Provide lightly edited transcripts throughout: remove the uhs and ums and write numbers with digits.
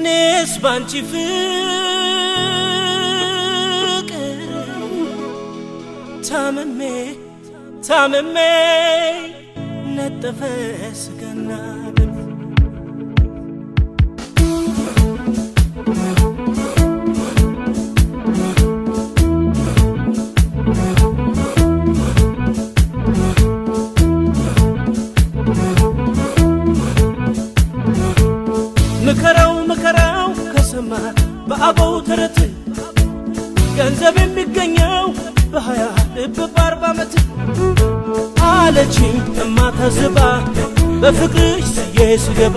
እኔስ ባንቺ ፍቅር ታምሜ ነጠፈ ስጋና ደም መከራው ከሰማ በአበው ተረት ገንዘብ የሚገኘው በሃያ ልብ በ40 ዓመት አለችኝ እማታዝባ በፍቅርሽ ስዬ ስገባ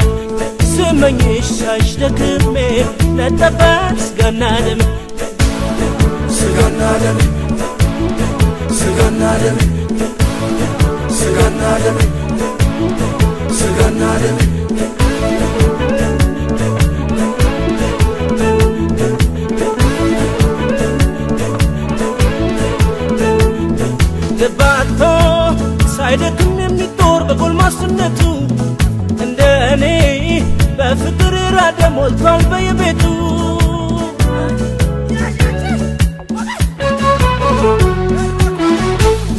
ስመኝሽ ሳይሽ ደክሜ ነጠፈ ስጋና ደም ስጋና ደም ስጋና ደም ስጋና ደም ስጋና ደም ልባቶ ሳይደክም የሚጦር በጎልማስነቱ እንደ እኔ በፍቅር ራደ ሞልቷል በየቤቱ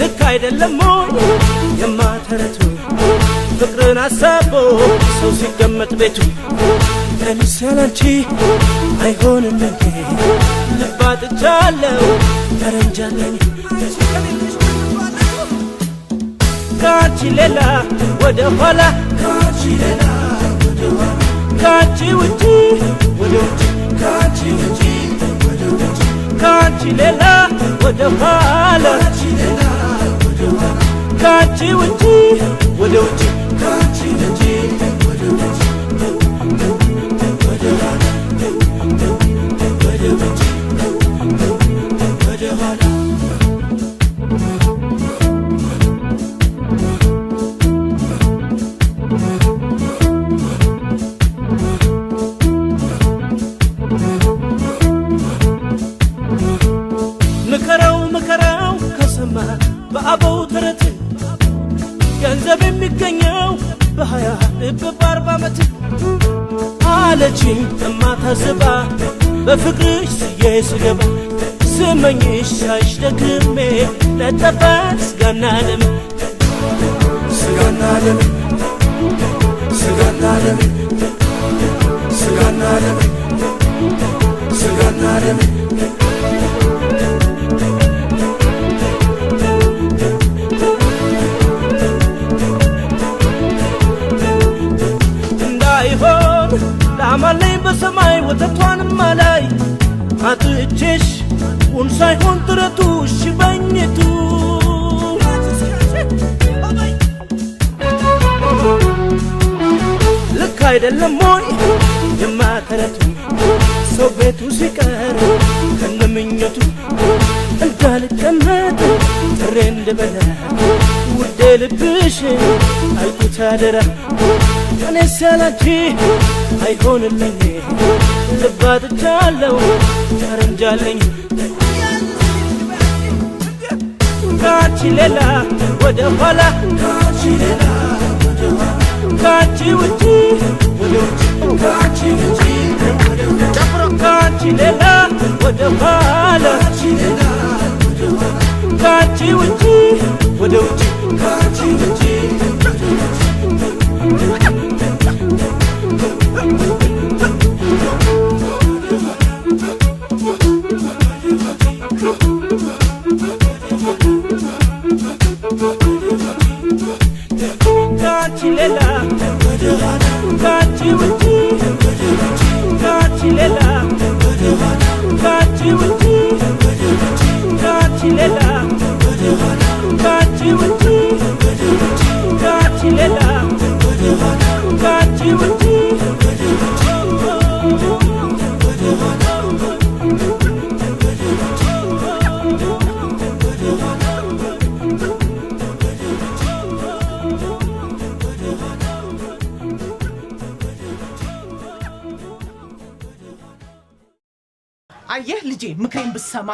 ልክ አይደለም የማተረቱ ፍቅርን አሳቦ ሰው ሲገመጥ ቤቱ እኔስ ያላንቺ አይሆንም እንዴ ልባጥቻለሁ ተረንጃለኝ ካንቺ ሌላ ወደ ኋላ ካንቺ ሌላ ወደ ኋላ ካንቺ ውጪ ወደ ውጪ ካንቺ ውጪ ወደ ውጪ ካንቺ ሌላ ወደ ኋላ ካንቺ ሌላ ወደ ኋላ ካንቺ ውጪ ወደ ውጪ ካንቺ ውጪ ወደ ውጪ ወደ ኋላ ወደ ውጪ ወደ ኋላ መከራው ከሰማ በአበው ተረት ገንዘብ የሚገኘው በሃያ ልብ በ40 ዓመት አለችኝ እማታዝባ በፍቅርሽ ስዬ ስገባ ስመኝሽ ሳይሽ ደክሜ ነጠፈ ስጋና ደም ስጋና ደም ስጋና ደም ስጋና ደም ስጋና ደም ላማለኝ በሰማይ ወተቷንም አላይ አጥቼሽ ውን ሳይሆን ጥረቱ ሽበኝቱ ልክ አይደለም ሞይ የማተረቱ ሰው ቤቱ ሲቀር ከነምኘቱ እንዳልቀመጥ ጥሬ እንድበላ ውዴ ልብሽ አይቁት አደራ እኔስ ያላንቺ አይሆንልኝ ልባጥቻለሁ ተረንጃለኝ ካንቺ ሌላ ወደ ኋላ ካንቺ ሌላ ወደ ኋላ ካንቺ ውጪ ወደ ውጪ ካንቺ ውጪ ወደ ውጪ ካንቺ ሌላ ወደ ኋላ ካንቺ ሌላ ወደ ኋላ ካንቺ ውጪ ወደ ውጪ ካንቺ ውጪ ወደ ውጪ ካንቺ ሌላ ወደ ኋላ ካንቺ ውጪ ወደ ውጪ ካንቺ ሌላ ወደ ኋላ ካንቺ ውጪ ወደ ውጪ ካንቺ ሌላ ወደ ኋላ ካንቺ ውጪ ወደ ውጪ ካንቺ ሌላ ወደ ኋላ ካንቺ ውጪ ወደ ውጪ ወደ ኋላ አየህ ልጄ ምክሬን ብትሰማ